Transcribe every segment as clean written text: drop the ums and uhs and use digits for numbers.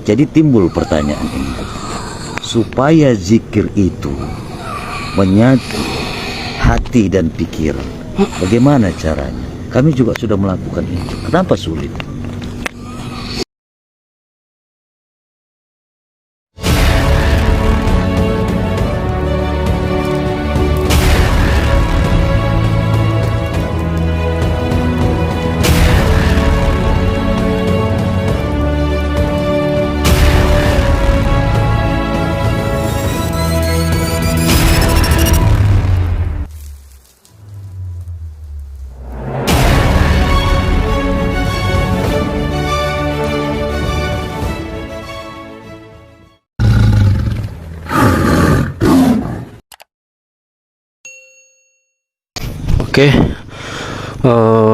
Jadi timbul pertanyaan ini, supaya zikir itu menyatu hati dan pikiran, bagaimana caranya? Kami juga sudah melakukan itu. Kenapa sulit? Oke,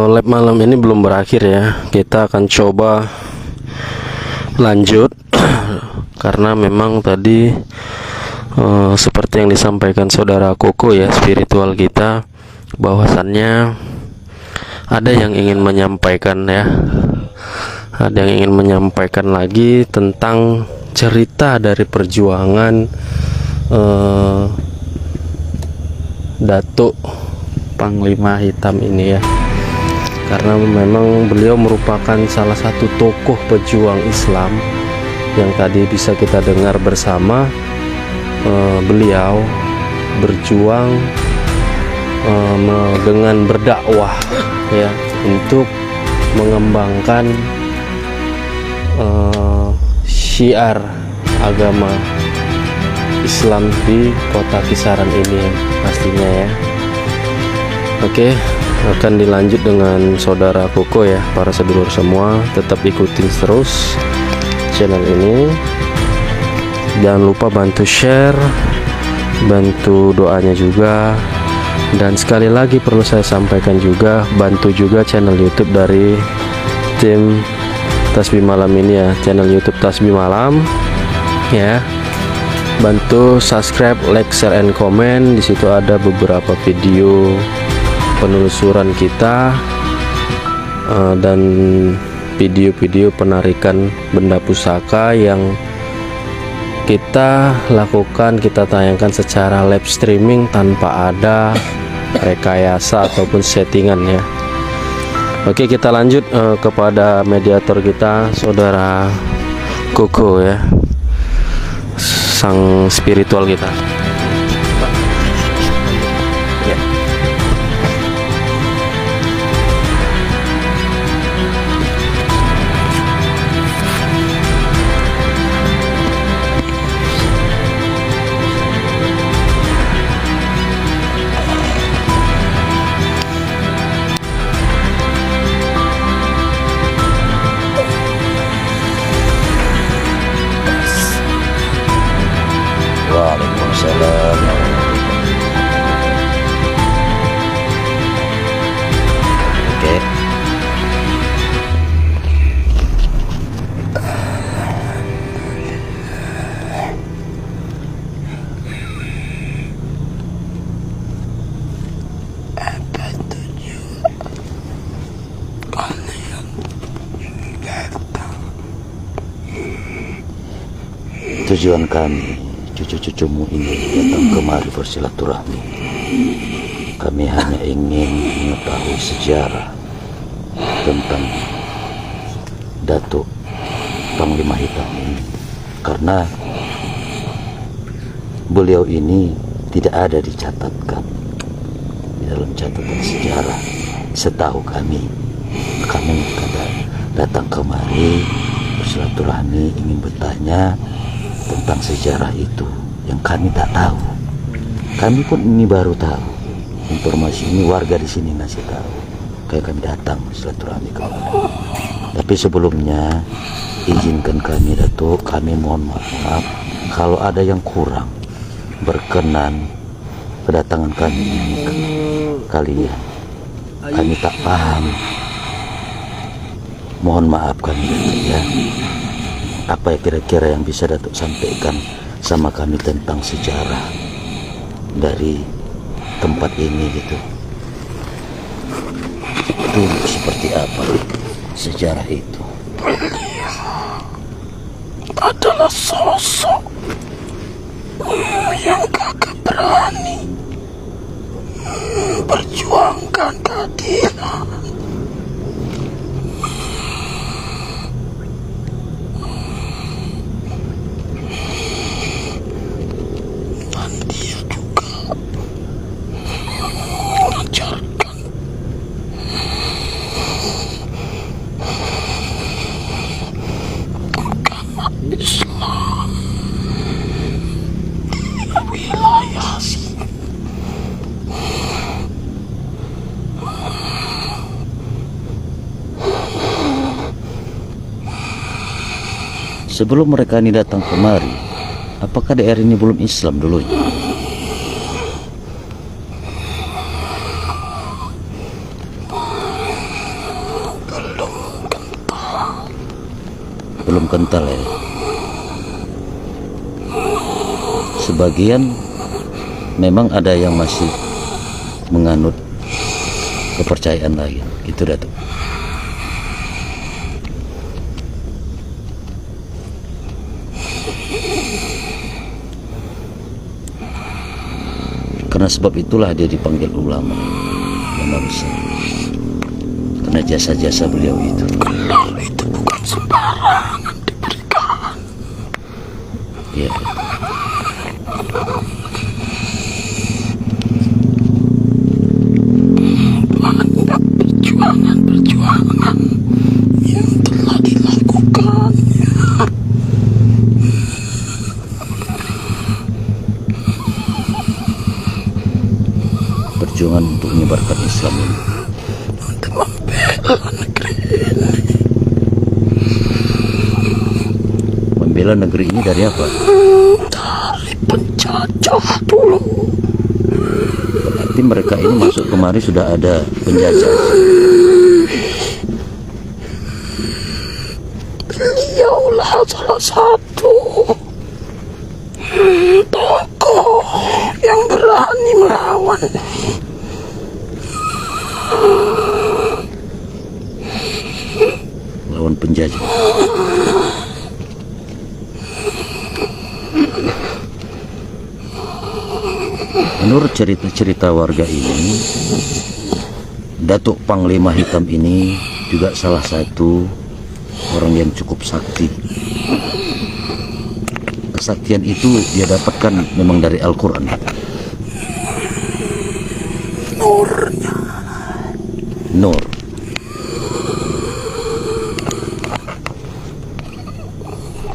lab malam ini belum berakhir ya. Kita akan coba lanjut karena memang tadi seperti yang disampaikan saudara Koko ya, spiritual kita, bahwasannya ada yang ingin menyampaikan ya, ada yang ingin menyampaikan lagi tentang cerita dari perjuangan Datuk Panglima Hitam ini ya, karena memang beliau merupakan salah satu tokoh pejuang Islam yang tadi bisa kita dengar bersama. Beliau berjuang dengan berdakwah ya, untuk mengembangkan syiar agama Islam di kota Kisaran ini pastinya ya. Oke, akan dilanjut dengan saudara Koko ya. Para sedulur semua, tetap ikutin terus channel ini. Jangan lupa bantu share, bantu doanya juga. Dan sekali lagi perlu saya sampaikan juga, bantu juga channel YouTube dari tim Tasbih Malam ini ya, channel YouTube Tasbih Malam ya. Bantu subscribe, like, share, and comment. Di situ ada beberapa video penelusuran kita dan video-video penarikan benda pusaka yang kita lakukan, kita tayangkan secara live streaming tanpa ada rekayasa ataupun settingan ya. Oke, kita lanjut kepada mediator kita, saudara Koko ya, sang spiritual kita. Waalaikumsalam. Oke. Apa tujuan kami, cucu-cucumu ini datang kemari bersilaturahmi. Kami hanya ingin mengetahui sejarah tentang Datuk Panglima Hitam ini, karena beliau ini tidak ada dicatatkan di dalam catatan sejarah. Setahu kami datang kemari bersilaturahmi, ingin bertanya tentang sejarah itu yang kami tak tahu. Kami pun ini baru tahu. Informasi ini warga di sini ngasih tahu. Kayak kami datang silaturahmi kemari. Tapi sebelumnya izinkan kami, Datuk, kami mohon maaf kalau ada yang kurang berkenan kedatangan kami ini ke kalian. Kami tak paham. Mohon maaf kami, Datuk ya. Apa ya kira-kira yang bisa Datuk sampaikan sama kami tentang sejarah dari tempat ini gitu? Dulu seperti apa sejarah itu? adalah sosok yang gagah berani memperjuangkan keadilan. Dan dia juga mengajarkan agama Islam di wilayah sini. Sebelum mereka ini datang kemari, apakah daerah ini belum Islam dulunya? Belum kental ya. Sebagian memang ada yang masih menganut kepercayaan lain, gitu Datuk. Karena sebab itulah dia dipanggil ulama besar, karena jasa-jasa beliau itu. Gelar itu bukan sembarangan diberikan. Ya. Banyak perjuangan yang telah dilakukan. Perjuangan untuk menyebarkan Islam ini, Untuk membela negeri ini. membela negeri ini dari apa? Dari penjajah dulu. Berarti mereka ini masuk kemari sudah ada penjajah. Beliaulah salah satu tokoh yang berani melawan. Lawan penjajah. Menurut cerita-cerita warga ini, Datuk Panglima Hitam ini juga salah satu orang yang cukup sakti. Kesaktian itu dia dapatkan memang dari Al-Quran. Nurnya. Nur.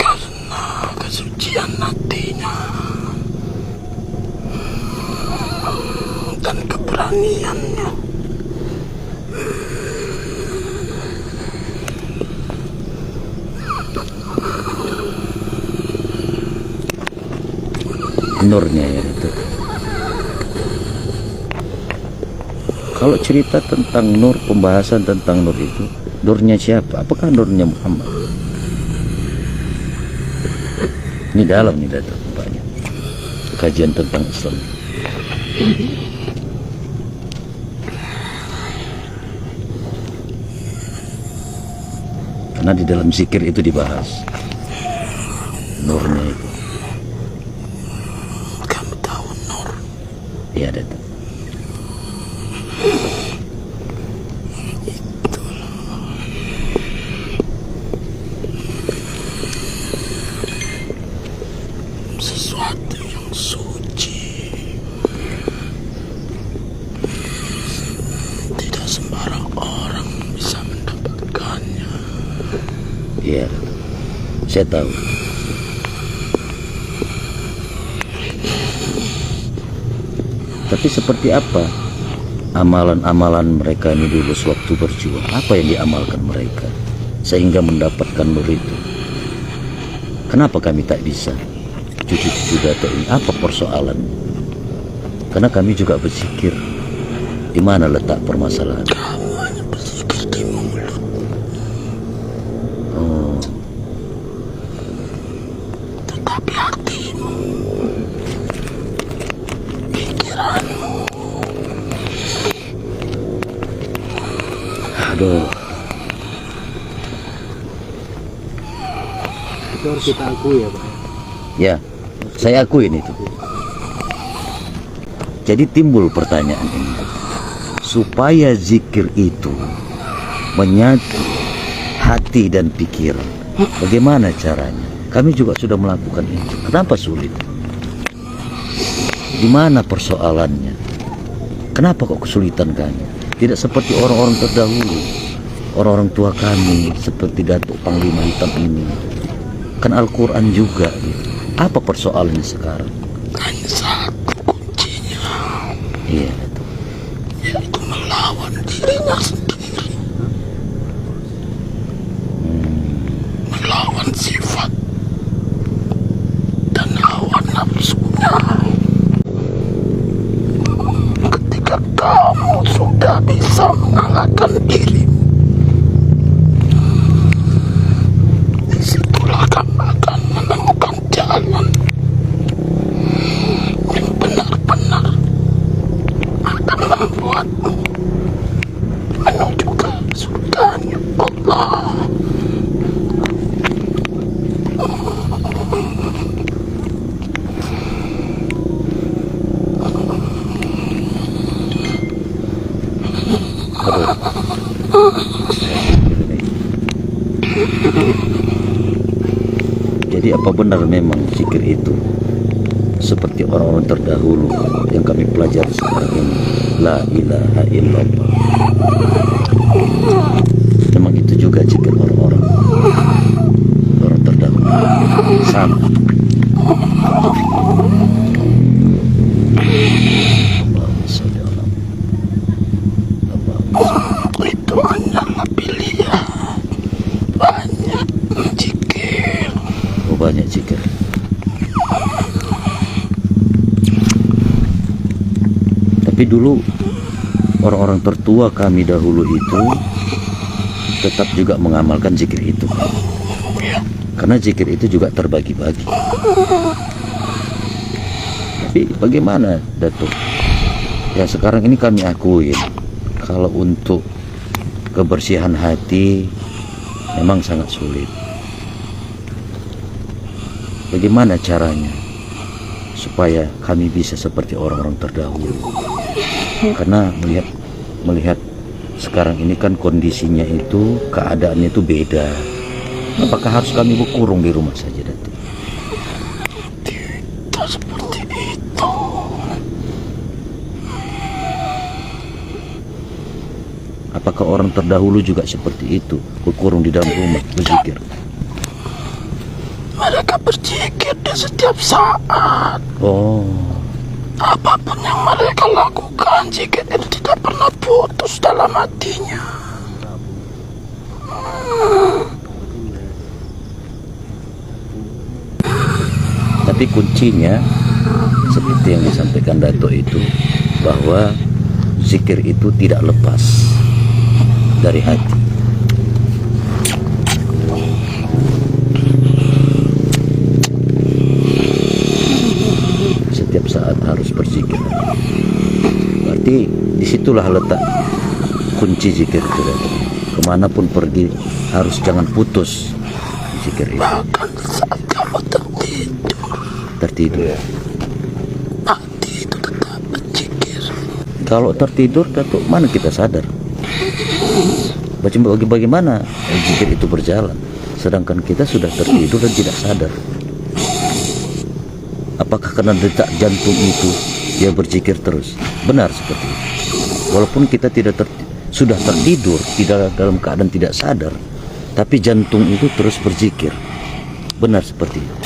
Karena kesucian hatinya dan keberaniannya. Nurnya ya itu. Kalau cerita tentang nur, pembahasan tentang nur itu, nurnya siapa? Apakah nurnya Muhammad? Ini dalam nih Datuk, banyak kajian tentang Islam. Karena di dalam zikir itu dibahas nurnya itu. Kamu tahu nur? Iya Datuk. Sesuatu yang suci. Tidak sembarang orang bisa mendapatkannya. Iya, saya tahu. Tapi seperti apa amalan-amalan mereka ini dulu sewaktu berjuang? Apa yang diamalkan mereka sehingga mendapatkan nur itu? Kenapa kami tak bisa? Cucu-cucu Datuk ini apa persoalan? Karena kami juga berpikir di mana letak permasalahan. Kamu hanya berpikir di mulut. Oh, Tetapi hatimu, pikiranmu, aduh. Itu harus kita akui ya Pak. Ya, saya akuin itu. Jadi timbul pertanyaan ini. Supaya zikir itu menyatu hati dan pikiran, bagaimana caranya? Kami juga sudah melakukan itu. Kenapa sulit? Di mana persoalannya? Kenapa kok kesulitan kami? Tidak seperti orang-orang terdahulu, orang-orang tua kami, seperti Datuk Panglima Hitam ini. Kan Al-Quran juga gitu. Apa persoalannya sekarang? Hanya satu kuncinya, Iya, Datuk. yaitu melawan dirinya sendiri. Melawan sifat dan hawa nafsunya. Ketika kamu sudah bisa mengalahkan diri, disitulah kamu akan menemukan jalan yang benar-benar akan membuatmu menuju ke surganya Allah. Jadi apa benar memang zikir itu seperti orang-orang terdahulu yang kami pelajari sekarang ini, la ilaha illallah? Memang itu juga zikir orang-orang terdahulu, sama. Allahumma sholli ala Muhammad. Itu hanyalah pilihan. Banyak zikir. Oh, banyak zikir. Tapi dulu orang-orang tertua kami dahulu itu tetap juga mengamalkan zikir itu. Karena zikir itu juga terbagi-bagi. Tapi bagaimana, Datuk? Ya sekarang ini kami akuin kalau untuk kebersihan hati memang sangat sulit. Bagaimana caranya supaya kami bisa seperti orang-orang terdahulu? Karena melihat sekarang ini kan kondisinya itu, keadaannya itu beda. Apakah harus kami berkurung di rumah saja, Datuk? Tidak seperti itu. Apakah orang terdahulu juga seperti itu, berkurung di dalam rumah, berzikir? Mereka berzikir di setiap saat. Oh, Apapun yang mereka lakukan, zikir itu tidak pernah putus dalam hatinya. tapi kuncinya seperti yang disampaikan Dato itu, bahwa zikir itu tidak lepas dari hati. Setiap saat harus berzikir. Berarti disitulah letak kunci zikir itu, Dato. Kemanapun pergi harus jangan putus zikir itu. Bahkan saat kamu Tertidur. hati itu tetap berzikir. Kalau tertidur, Datuk, mana kita sadar? Bagaimana zikir itu berjalan? Sedangkan kita sudah tertidur dan tidak sadar. Apakah karena detak jantung itu dia berzikir terus? Benar seperti itu. Walaupun kita sudah tertidur, tidak dalam keadaan tidak sadar, tapi jantung itu terus berzikir. Benar seperti itu.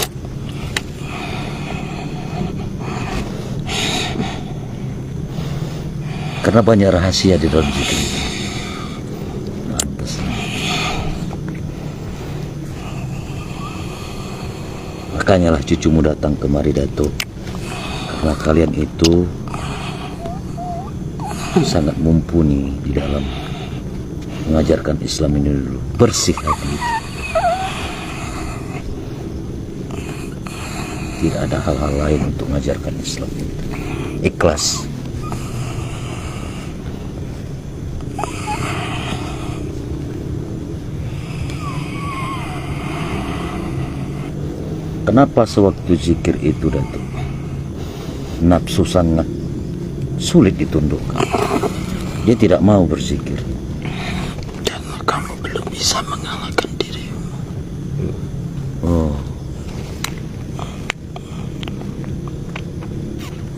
Karena banyak rahasia di dalam zikir itu. Lantas. Makanya lah cucumu datang kemari, Datuk. Karena kalian itu sangat mumpuni di dalam mengajarkan Islam ini dulu. Bersih hati itu. Tidak ada hal-hal lain untuk mengajarkan Islam itu. Ikhlas. Kenapa sewaktu zikir itu Datuk nafsu sangat sulit ditundukkan? Dia tidak mau berzikir. Karena kamu belum bisa mengalahkan dirimu. Oh.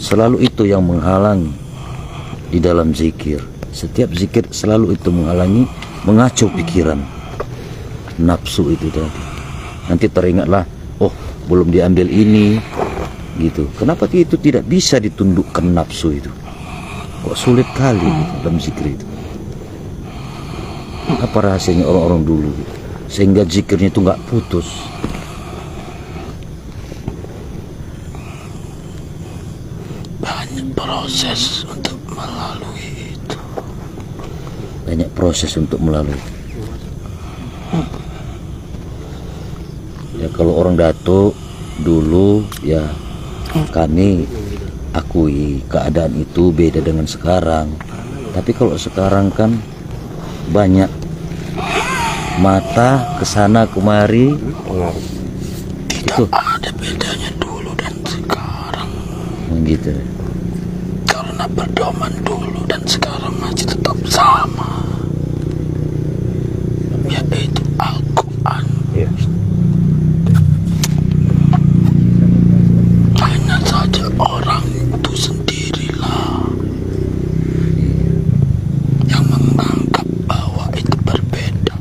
Selalu itu yang menghalangi di dalam zikir. Setiap zikir selalu itu menghalangi, mengacau pikiran. Nafsu itu tadi. Nanti teringatlah, oh belum diambil ini, gitu. Kenapa itu tidak bisa ditundukkan nafsu itu? Kok sulit kali gitu, dalam zikir itu? Apa rahasianya orang-orang dulu gitu, sehingga zikirnya itu nggak putus? Banyak proses untuk melalui itu. Banyak proses untuk melalui. Ya kalau orang Datuk dulu ya kami akui keadaan itu beda dengan sekarang. Tapi kalau sekarang kan banyak mata kesana kemari. Tidak ada bedanya dulu dan sekarang. Gitu. Karena pedoman dulu dan sekarang masih tetap sama, yaitu Al-Quran. Ya. Hanya saja orang itu sendirilah yang menganggap bahwa itu berbeda.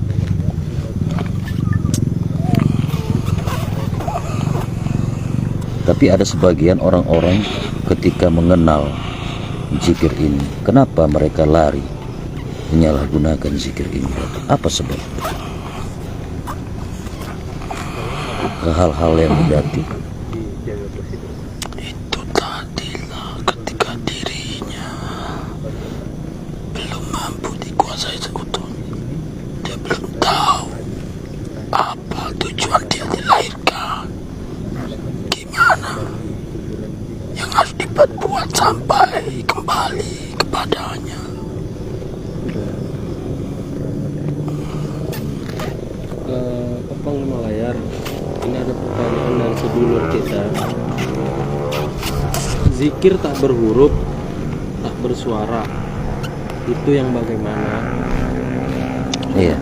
Tapi ada sebagian orang-orang ketika mengenal zikir ini, kenapa mereka lari menyalahgunakan zikir ini? Apa sebab? Ke hal-hal yang negatif. Itu tadilah ketika dirinya belum mampu dikuasai seutuhnya. Dia belum tahu apa tujuan dia dilahirkan, gimana yang harus dibuat sampai kembali kepadanya. Panglima Layar, ini ada pertanyaan dari sedulur kita. Zikir tak berhuruf, tak bersuara, itu yang bagaimana? Iya,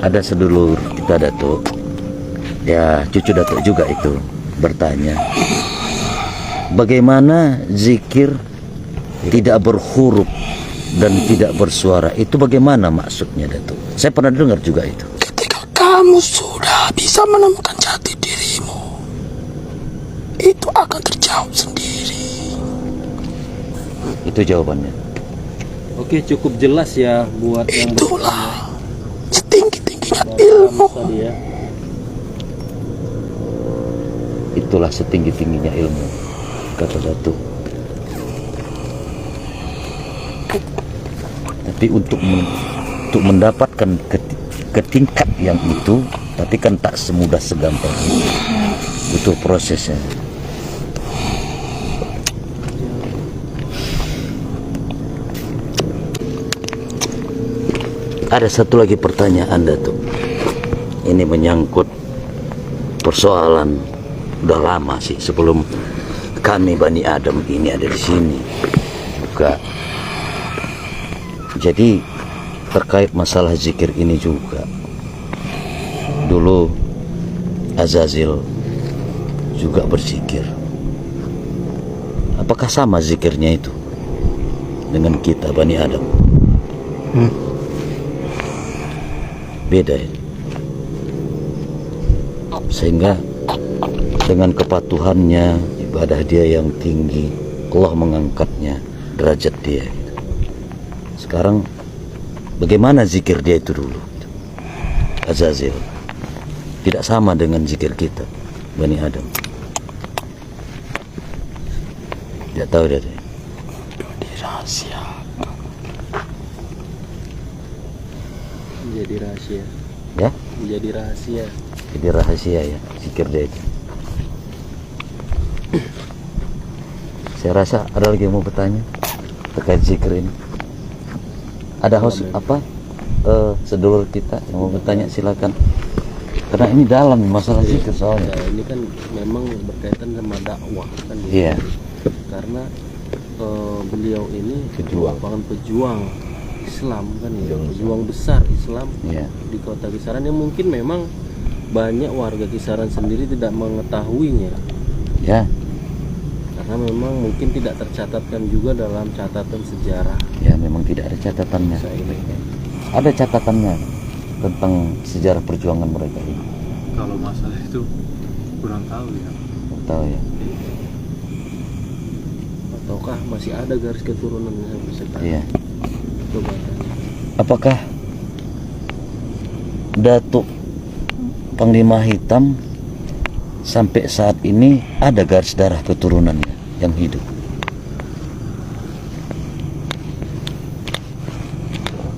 ada sedulur kita Datuk, ya cucu Datuk juga itu bertanya, bagaimana zikir tidak berhuruf dan tidak bersuara, itu bagaimana maksudnya Datuk? Saya pernah dengar juga itu. Ketika kamu sudah bisa menemukan jati dirimu, itu akan terjawab sendiri. Itu jawabannya. Oke, cukup jelas ya buat yang Itulah setinggi-tingginya ilmu. tadi ya. Itulah setinggi-tingginya ilmu, kata Datuk. Tapi untuk mendapatkan ke tingkat yang itu, tapi kan tak semudah segampang itu. Butuh prosesnya. Ada satu lagi pertanyaan Datuk. Ini menyangkut persoalan udah lama sih, sebelum kami Bani Adam ini ada di sini juga. Jadi terkait masalah zikir ini juga, dulu Azazil juga berzikir. Apakah sama zikirnya itu dengan kita Bani Adam? Beda ya. Sehingga dengan kepatuhannya, ibadah dia yang tinggi, Allah mengangkatnya derajat dia. Sekarang bagaimana zikir dia itu dulu, Azazil? Tidak sama dengan zikir kita Bani Adam. Tidak tahu dia. Dirahasiakan. Jadi rahasia. Ya, Jadi rahasia. jadi rahasia ya zikir dia itu. Saya rasa ada lagi yang mau bertanya terkait zikir ini. Ada host apa sedulur kita yang mau bertanya, silakan. Karena ini dalam masalah zikir soalnya. Ya, ini kan memang berkaitan sama dakwah kan. Iya. Karena beliau ini merupakan pejuang Islam kan ya, pejuang besar Islam di kota Kisaran yang mungkin memang banyak warga Kisaran sendiri tidak mengetahuinya. Ya. Karena memang mungkin tidak tercatatkan juga dalam catatan sejarah. Ya, memang tidak ada catatannya. Ada catatannya tentang sejarah perjuangan mereka ini. Kalau masalah itu kurang tahu ya. Kurang tahu ya. Ataukah masih ada garis keturunan sampai sekarang? Iya. Coba tanya. Apakah Datuk Panglima Hitam sampai saat ini ada garis darah keturunannya yang hidup?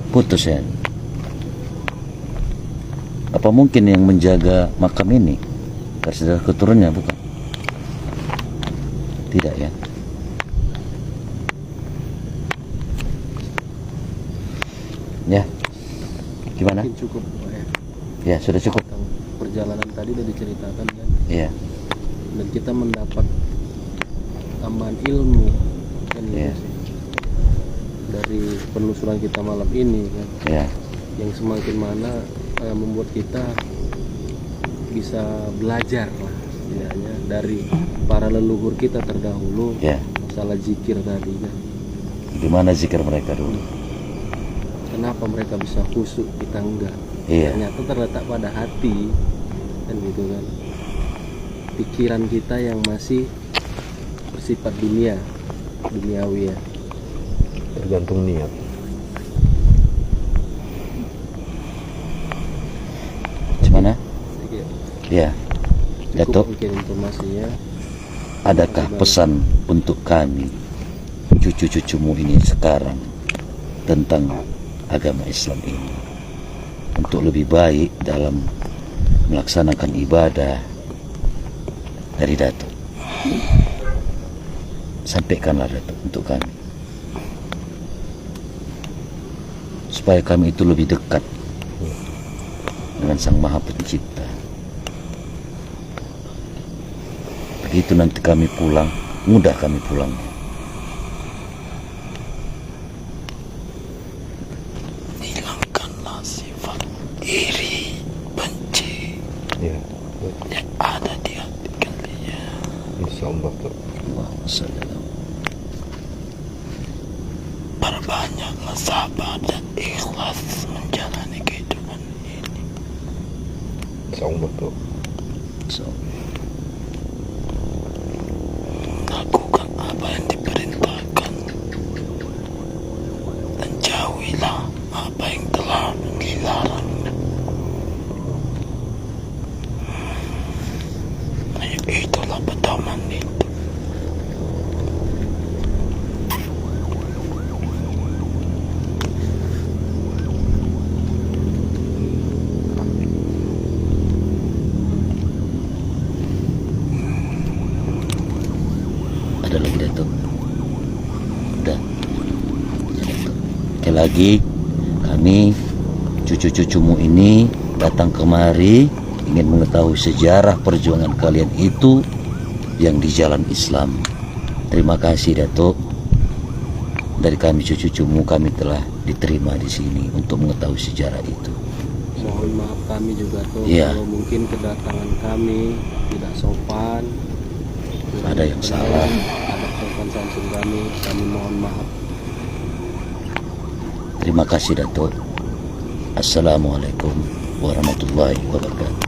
Putus ya. Apa mungkin yang menjaga makam ini garis darah keturunannya? Bukan. Tidak ya. Ya. Gimana? Mungkin cukup Pak, ya. Ya, sudah cukup. Tentang perjalanan tadi sudah diceritakan kan. Iya. Dan kita mendapat tambahan ilmu kan Iya. dari penelusuran kita malam ini kan. Ya. Yang semakin mana membuat kita bisa belajar lah setidaknya dari para leluhur kita terdahulu. Ya. Masalah zikir tadi kan. Gimana zikir mereka dulu? Kenapa mereka bisa khusyuk, kita enggak? Iya. Ternyata terletak pada hati kan gitu kan. Pikiran kita yang masih bersifat duniawi ya. Tergantung niat. Gimana? Sedikit. Ya. Cukup Datuk, mungkin informasinya. adakah pesan untuk kami cucu-cucumu ini sekarang tentang agama Islam ini untuk lebih baik dalam melaksanakan ibadah dari Datuk? Sampaikanlah Datuk untuk kami, supaya kami itu lebih dekat dengan Sang Maha Pencipta. Begitu nanti kami pulang, mudah kami pulangnya. Hilangkanlah sifat iri, benci Ya, yang ada di hati kalian. insyaallah tuh. Allahumma shalli ala Muhammad. Perbanyaklah sabar dan ikhlas menjalani kehidupan ini. Insyaallah tuh. So, Lakukan apa yang diperintahkan dan jauhilah apa yang telah dilarang. Itulah pedoman itu. ada lagi Datuk? Udah. Ya, Datuk. Sekali lagi kami cucu-cucumu ini datang kemari ingin mengetahui sejarah perjuangan kalian itu yang di jalan Islam. Terima kasih Datuk. Dari kami cucu-cucumu kami telah diterima di sini untuk mengetahui sejarah itu. Mohon maaf kami juga tuh Iya. kalau mungkin kedatangan kami tidak sopan. Ada yang salah. Ada sopan santun kami mohon maaf. Terima kasih Datuk. Assalamualaikum warahmatullahi wabarakatuh.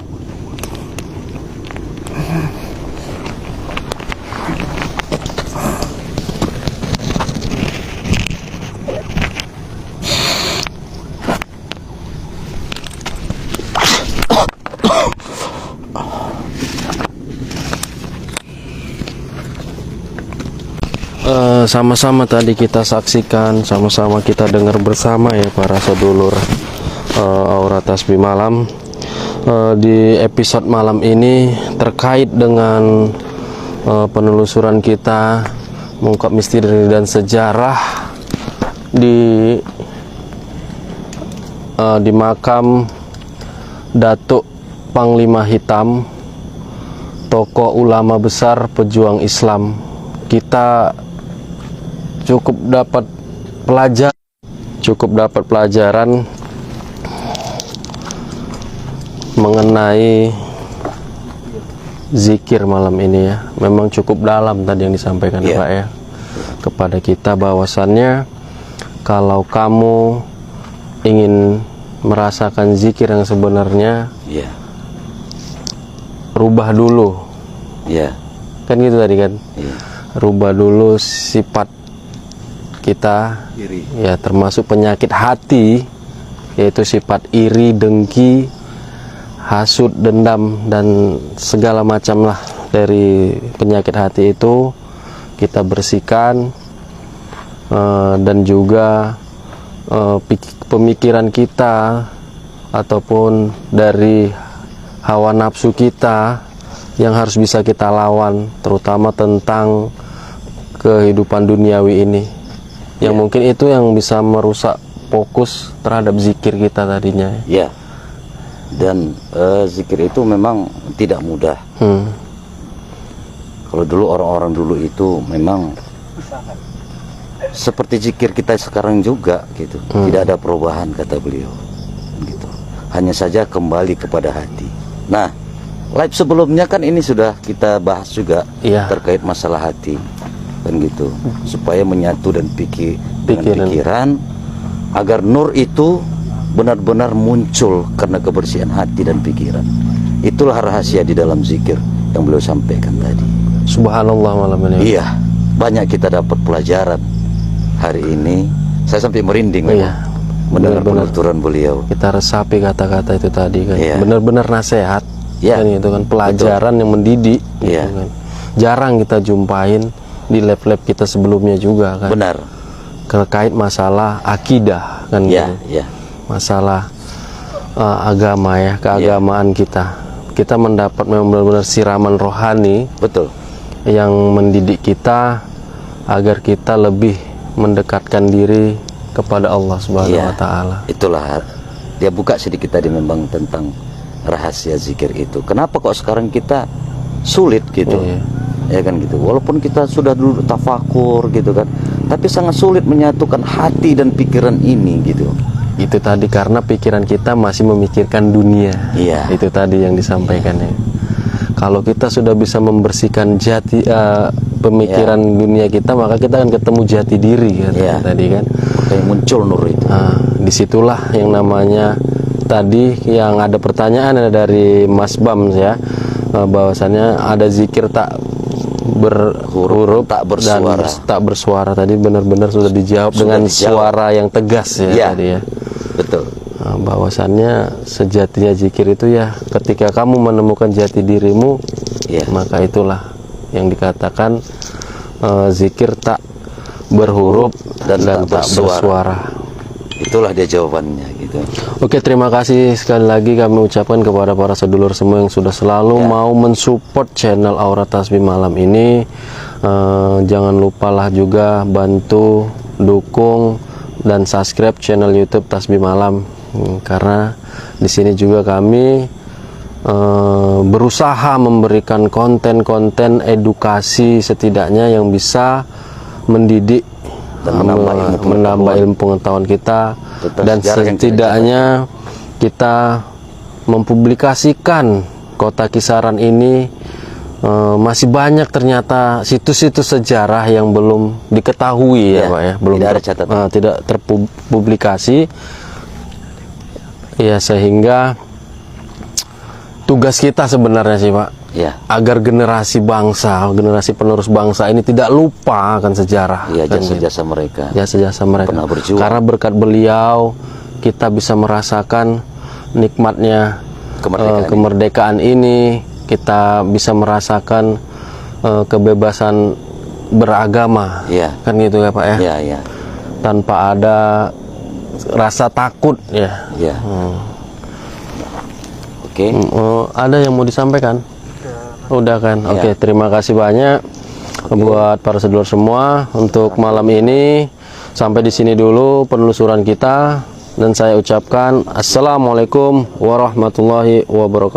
Sama-sama tadi kita saksikan, sama-sama kita dengar bersama ya para sedulur Aura Tasbih Malam. Di episode malam ini terkait dengan penelusuran kita mengungkap misteri dan sejarah di makam Datuk Panglima Hitam, tokoh ulama besar pejuang Islam. Kita cukup dapat pelajaran mengenai zikir malam ini ya. Memang cukup dalam tadi yang disampaikan Pak ya kepada kita, bahwasannya kalau kamu ingin merasakan zikir yang sebenarnya, rubah dulu, kan gitu tadi kan, rubah dulu sifat kita, ya termasuk penyakit hati, yaitu sifat iri, dengki, hasud, dendam, dan segala macam lah dari penyakit hati itu kita bersihkan, dan juga pemikiran kita ataupun dari hawa nafsu kita yang harus bisa kita lawan, terutama tentang kehidupan duniawi ini, yang mungkin itu yang bisa merusak fokus terhadap zikir kita tadinya. Dan zikir itu memang tidak mudah. Kalau dulu orang-orang dulu itu memang seperti zikir kita sekarang juga gitu, tidak ada perubahan kata beliau gitu. Hanya saja kembali kepada hati. Nah, live sebelumnya kan ini sudah kita bahas juga terkait masalah hati kan gitu, supaya menyatu dan pikiran agar nur itu benar-benar muncul karena kebersihan hati dan pikiran. Itulah rahasia di dalam zikir yang beliau sampaikan tadi. Subhanallah malam ini. Iya, banyak kita dapat pelajaran hari ini. Saya sampai merinding mendengar penuturan beliau. Kita resapi kata-kata itu tadi kan, benar-benar nasihat, kan itu kan pelajaran yang mendidik, gitu kan. Jarang kita jumpain di lab-lab kita sebelumnya juga kan. Benar. Terkait masalah akidah kan, masalah agama ya, keagamaan kita. Kita mendapat memang benar-benar siraman rohani, yang mendidik kita agar kita lebih mendekatkan diri kepada Allah Subhanahu wa Ta'ala. Itulah dia buka sedikit tadi memang tentang rahasia zikir itu. Kenapa kok sekarang kita sulit gitu? Ya kan gitu. Walaupun kita sudah dulu tafakur gitu kan, tapi sangat sulit menyatukan hati dan pikiran ini gitu. Itu tadi karena pikiran kita masih memikirkan dunia. Itu tadi yang disampaikan ya. Kalau kita sudah bisa membersihkan pemikiran dunia kita, maka kita akan ketemu jati diri kan, tadi kan. Kayak muncul nur itu. Disitulah yang namanya tadi yang ada pertanyaan dari Mas Bam ya, bahwasannya ada zikir tak berhuruf, tak bersuara, dan tak bersuara tadi benar-benar sudah dijawab dengan suara yang tegas ya, tadi ya. Betul. Bahwasannya sejatinya zikir itu ya ketika kamu menemukan jati dirimu, maka itulah yang dikatakan zikir tak berhuruf dan tak bersuara. Itulah dia jawabannya gitu. Oke, terima kasih sekali lagi kami ucapkan kepada para sedulur semua yang sudah selalu mau mensupport channel Aura Tasbih malam ini. Jangan lupalah juga bantu, dukung, dan subscribe channel YouTube Tasbih Malam, karena di sini juga kami berusaha memberikan konten-konten edukasi setidaknya yang bisa mendidik dan menambah ilmu pengetahuan kita, dan setidaknya kita mempublikasikan Kota Kisaran ini. Masih banyak ternyata situs-situs sejarah yang belum diketahui ya Pak ya, belum tidak terpublikasi ya, sehingga tugas kita sebenarnya sih Pak, agar generasi bangsa, generasi penerus bangsa ini tidak lupa akan sejarah, jasa-jasa mereka, pernah berjuang. Karena berkat beliau kita bisa merasakan nikmatnya kemerdekaan ini. Kita bisa merasakan kebebasan beragama, kan gitu ya Pak ya, tanpa ada rasa takut ya. Oke. Ada yang mau disampaikan? Udah kan? Oke, terima kasih banyak buat para sedulur semua untuk malam ini. Sampai di sini dulu penelusuran kita, dan saya ucapkan assalamualaikum warahmatullahi wabarakatuh.